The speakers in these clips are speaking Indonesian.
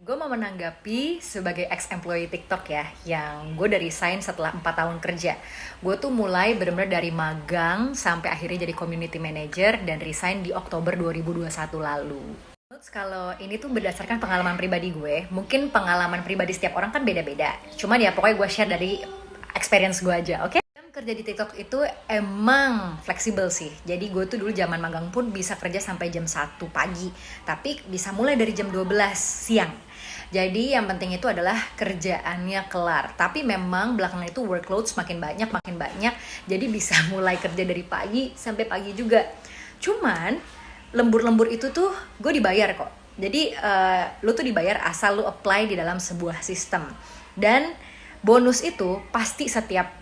Gue mau menanggapi sebagai ex-employee TikTok ya, yang gue udah resign setelah 4 tahun kerja. Gue tuh mulai bener-bener dari magang sampai akhirnya jadi community manager dan resign di Oktober 2021 lalu. Terus kalau ini tuh berdasarkan pengalaman pribadi gue, mungkin pengalaman pribadi setiap orang kan beda-beda. Cuman ya pokoknya gue share dari experience gue aja, oke? Kerja di TikTok itu emang fleksibel sih. Jadi gue tuh dulu zaman magang pun bisa kerja sampai jam 1 pagi. Tapi bisa mulai dari jam 12 siang. Jadi yang penting itu adalah kerjaannya kelar. Tapi memang belakangan itu workload semakin banyak. Jadi bisa mulai kerja dari pagi sampai pagi juga. Cuman lembur-lembur itu tuh gue dibayar kok. Jadi lu tuh dibayar asal lu apply di dalam sebuah sistem. Dan bonus itu pasti setiap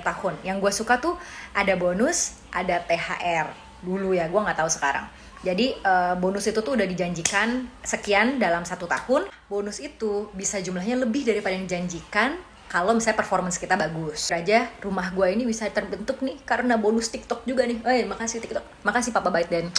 tahun. Yang gue suka tuh ada bonus, ada THR. Dulu ya, gue nggak tahu sekarang. Jadi bonus itu tuh udah dijanjikan sekian dalam 1 tahun. Bonus itu bisa jumlahnya lebih daripada yang dijanjikan kalau misalnya performance kita bagus. Aja rumah gue ini bisa terbentuk nih karena bonus TikTok juga nih. Makasih TikTok. Makasih Papa Biden.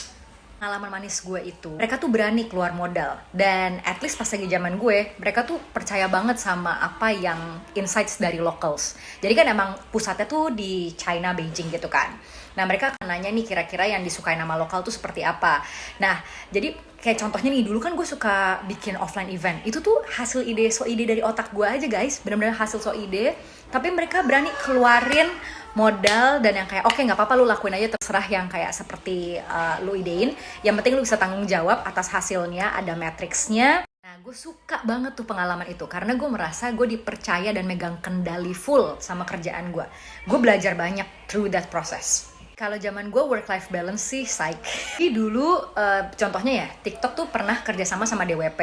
Pengalaman manis gue itu, mereka tuh berani keluar modal. Dan at least pas lagi zaman gue, mereka tuh percaya banget sama apa yang insights dari locals. Jadi kan emang pusatnya tuh di China, Beijing gitu kan. Nah mereka akan nanya nih kira-kira yang disukai nama lokal tuh seperti apa. Nah jadi kayak contohnya nih, dulu kan gue suka bikin offline event. Itu tuh hasil ide dari otak gue aja guys. Bener-bener hasil ide. Tapi mereka berani keluarin modal dan yang kayak oke, nggak apa-apa lu lakuin aja, terserah yang kayak seperti lu idein. Yang penting lu bisa tanggung jawab atas hasilnya, ada matriksnya. Nah gue suka banget tuh pengalaman itu karena gue merasa gue dipercaya dan megang kendali full sama kerjaan gue. Gue belajar banyak through that process. Kalau zaman gue work-life balance sih psych. Jadi dulu contohnya ya TikTok tuh pernah kerjasama sama DWP.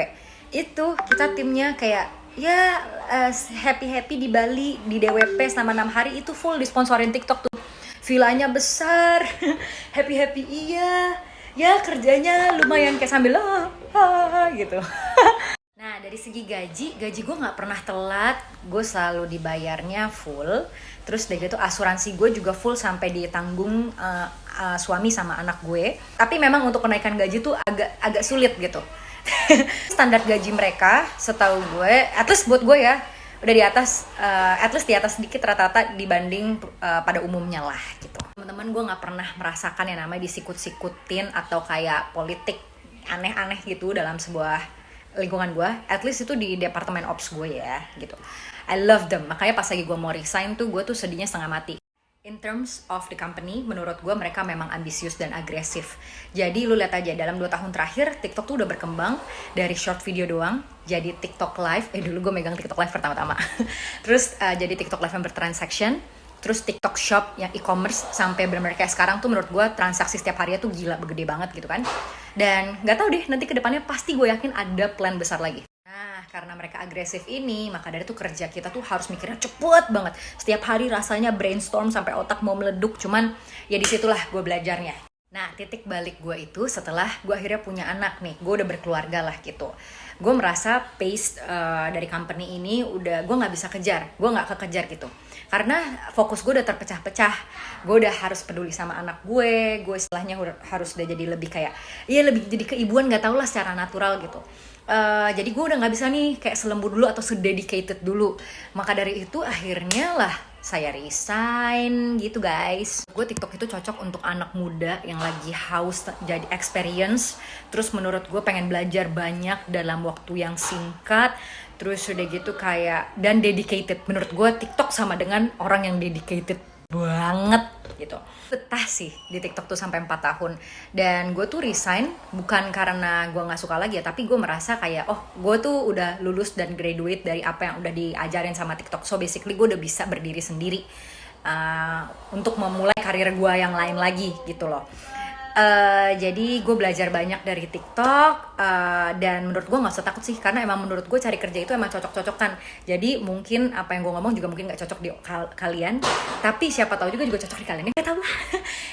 Itu kita timnya kayak ya happy di Bali di DWP selama 6 hari itu full disponsorin TikTok tuh. Villanya besar, happy iya. Ya kerjanya lumayan kayak sambil gitu. Nah dari segi gaji gue nggak pernah telat, gue selalu dibayarnya full. Terus dari gitu asuransi gue juga full sampai ditanggung suami sama anak gue. Tapi memang untuk kenaikan gaji tuh agak sulit gitu. Standar gaji mereka setahu gue, at least buat gue ya, udah di atas, at least di atas sedikit rata-rata dibanding pada umumnya lah gitu. Teman-teman gue nggak pernah merasakan yang namanya disikut-sikutin atau kayak politik aneh-aneh gitu dalam sebuah lingkungan gue. At least itu di departemen ops gue ya gitu. I love them. Makanya pas lagi gue mau resign tuh gue tuh sedihnya setengah mati. In terms of the company, menurut gue mereka memang ambisius dan agresif. Jadi lu lihat aja dalam 2 tahun terakhir TikTok tuh udah berkembang dari short video doang jadi TikTok live. Dulu gue megang TikTok live pertama-tama. Terus jadi TikTok live yang bertransaction. Terus TikTok shop yang e-commerce sampai benar-benar kayak sekarang tuh menurut gue transaksi setiap harinya tuh gila gede banget gitu kan. Dan nggak tahu deh nanti kedepannya pasti gue yakin ada plan besar lagi. Nah, karena mereka agresif ini, maka dari itu kerja kita tuh harus mikirnya cepet banget. Setiap hari rasanya brainstorm sampai otak mau meleduk, cuman ya disitulah gue belajarnya. Nah, titik balik gue itu setelah gue akhirnya punya anak nih, gue udah berkeluarga lah gitu. Gue merasa pace dari company ini udah, gue gak bisa kejar, gue gak kekejar gitu. Karena fokus gue udah terpecah-pecah, gue udah harus peduli sama anak gue istilahnya harus udah jadi lebih kayak, ya lebih jadi keibuan gak tau lah secara natural gitu. Jadi gue udah gak bisa nih kayak selembur dulu atau sededicated dulu. Maka dari itu akhirnya lah saya resign gitu guys. Gue TikTok itu cocok untuk anak muda yang lagi haus jadi experience. Terus menurut gue pengen belajar banyak dalam waktu yang singkat. Terus udah gitu kayak dan dedicated. Menurut gue TikTok sama dengan orang yang dedicated banget gitu. Betah sih di TikTok tuh sampai 4 tahun. Dan gue tuh resign bukan karena gue gak suka lagi ya, tapi gue merasa kayak gue tuh udah lulus dan graduate dari apa yang udah diajarin sama TikTok. So basically gue udah bisa berdiri sendiri untuk memulai karir gue yang lain lagi gitu loh. Jadi gue belajar banyak dari TikTok dan menurut gue gak usah takut sih, karena emang menurut gue cari kerja itu emang cocok-cocokan. Jadi mungkin apa yang gue ngomong juga mungkin gak cocok di kalian, tapi siapa tahu juga cocok di kalian, ya gak tahu lah.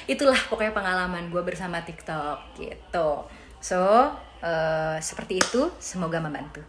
Itulah pokoknya pengalaman gue bersama TikTok gitu. So seperti itu, semoga membantu.